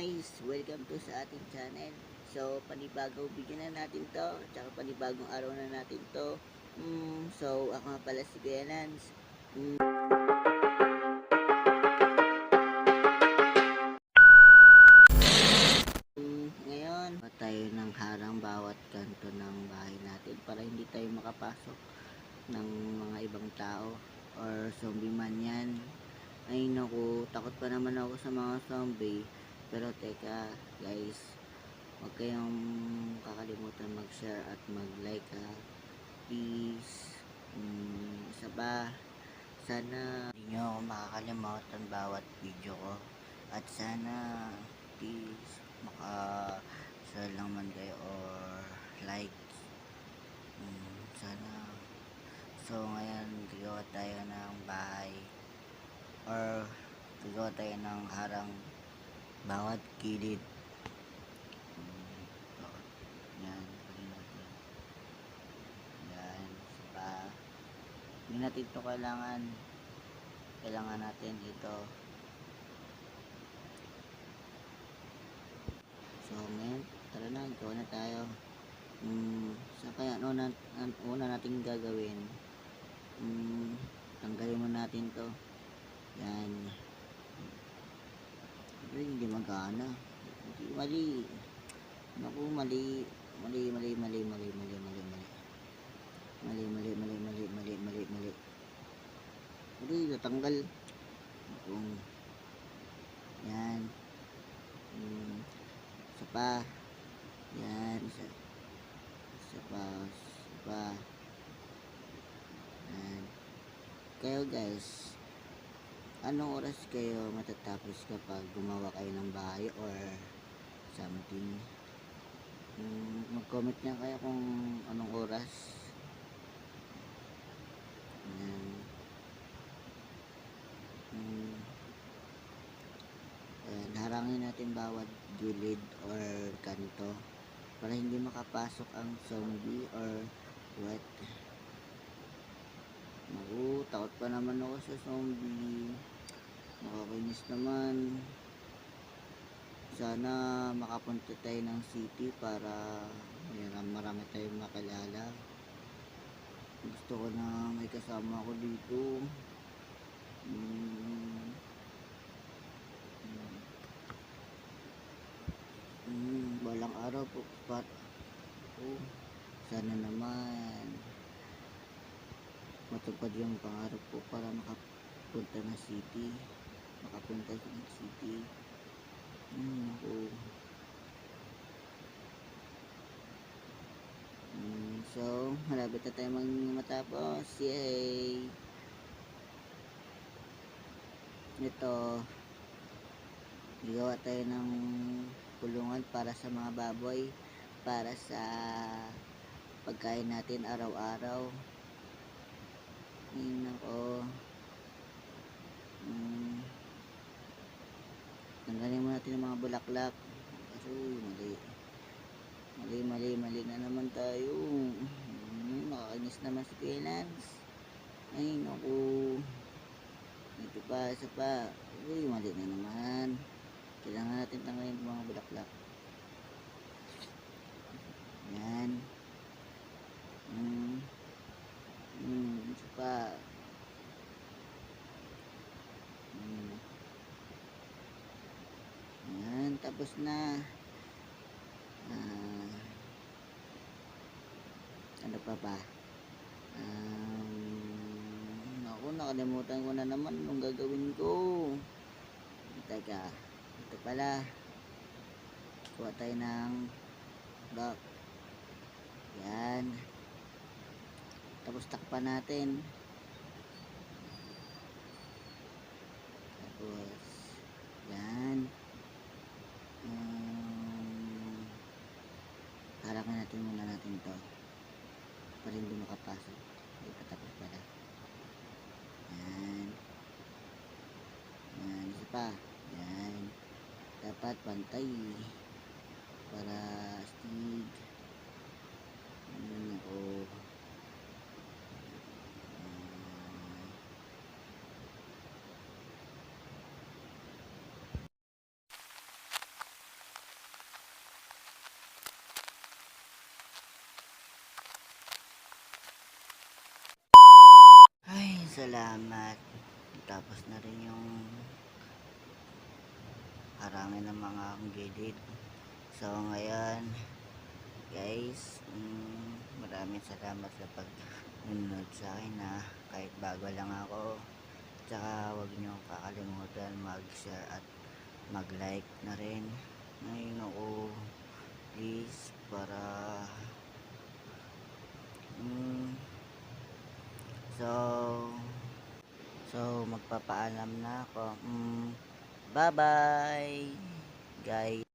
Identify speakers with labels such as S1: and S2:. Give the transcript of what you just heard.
S1: guys, welcome to sa ating channel. So panibagong bigyan na natin to, tsaka panibagong araw na natin to. So ako nga pala si Kuya Lance. Ngayon tayo ng harang bawat kanto ng bahay natin para hindi tayo makapasok ng mga ibang tao or zombie man yan. Ay naku, takot pa naman ako sa mga zombie. Pero teka guys, huwag kayong kakalimutan mag-share at mag-like please. Isa pa, sana hindi nyo ako makakalimutan bawat video ko. At sana please maka-share lang man kayo or like. Sana. So ngayon gagawa tayo ng bahay or gagawa tayo ng harang bawat kilid. Yan, yan, pa. Hindi natin ito kailangan natin ito. So ngayon, tara na, gawa na tayo. So kaya una natin gagawin, tanggalin mo natin to. Yan. Hindi magana. Mali. Naku, mali. Mali. Natanggal. Yan. Isa pa. Yan. Isa pa. Yan. Kayo guys, anong oras kayo matatapos kapag gumawa kayo ng bahay or something? Mag-comment na kayo kung anong oras. Harangin natin bawat gilid or kanto para hindi makapasok ang zombie or what. Naku, takot pa naman ako sa zombie. Nakakainis naman. Sana makapunta tayo ng city para marami tayong makilala. Gusto ko na may kasama ako dito. Balang araw po sana naman matupad yung pangarap ko para makapunta ng city. So malapit na tayo matapos. Yay! Ito, gagawa tayo ng kulungan para sa mga baboy, para sa pagkain natin araw-araw. Nako. Tanggalin mo natin ang mga bulaklak. Kasi mali na naman tayo. Nakakainis naman si Kuya Lance. Ay naku, ito pa, isa pa. Mali na naman. Kailangan natin tanggalin ang mga bulaklak. Yan. Isa pa. Yan, tapos na. Ano pa ba? Ako, nakalimutan ko na naman anong gagawin ko. Teka, ito pala. Kuha tayo ng block. Yan. Tapos takpan natin. Tapos yan. Harangan natin muna natin to para hindi makapasok. Hindi patapos pala. Yan. Isa pa. Yan. Dapat pantay para astig. salamat. Tapos na rin yung harangin ng mga gilid. So ngayon guys, maraming salamat sa pag-nunod sa akin na kahit bago lang ako. Tsaka huwag niyo kakalimutan mag-share at mag-like na rin. Ngayon ako please para so magpapaalam na ako. Bye bye guys.